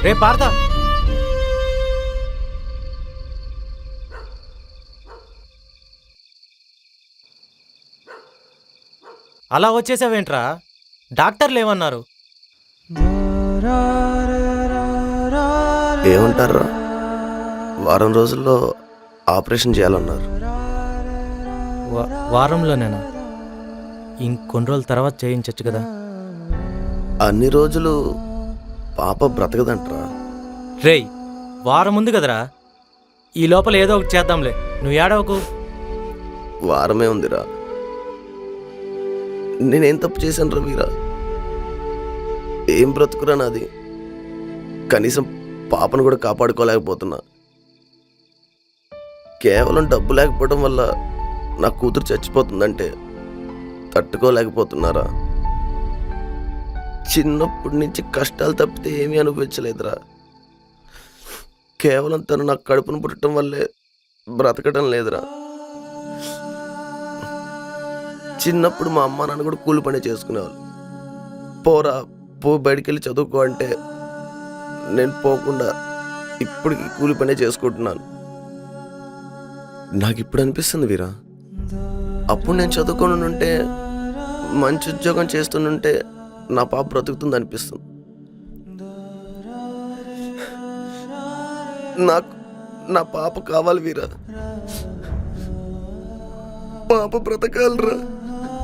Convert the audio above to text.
రే పార్తా, అలా వచ్చేసావేంట్రా? డాక్టర్లు ఏమన్నారు? ఏమంటారా, వారం రోజుల్లో ఆపరేషన్ చేయాలన్నారు. వారంలోనేనా? ఇంకొన్ని రోజుల తర్వాత చేయించచ్చు కదా. అన్ని రోజులు పాప బ్రతకదంటరా. రేయ్, వారం ఉంది కదరా, ఈ లోపల ఏదో ఒకటి చేద్దాంలే, నువ్వు ఏడవకు. వారమే ఉందిరా. నేనేం తప్పు చేశాను రా వీరా? ఏం బ్రతుకురా నాది? కనీసం పాపను కూడా కాపాడుకోలేకపోతున్నా. కేవలం డబ్బు లేకపోవడం వల్ల నా కూతురు చచ్చిపోతుందంటే తట్టుకోలేకపోతున్నారా? చిన్నప్పటి నుంచి కష్టాలు తప్పితే ఏమీ అనుభవించలేదురా. కేవలం తను నాకు కడుపును పుట్టడం వల్లే బ్రతకడం లేదురా. చిన్నప్పుడు మా అమ్మ నాన్న కూడా కూలి పని చేసుకునేవాళ్ళు. పోరా బయటికి వెళ్ళి చదువుకో అంటే నేను పోకుండా ఇప్పటికి కూలి పనే చేసుకుంటున్నాను. నాకు ఇప్పుడు అనిపిస్తుంది వీరా, అప్పుడు నేను చదువుకొని ఉంటే, మంచి ఉద్యోగం చేస్తుంటే నా పాప బ్రతుకుతుంది అనిపిస్తుంది. నాకు నా పాప కావాలి వీరా. పాప బ్రతకాలరా.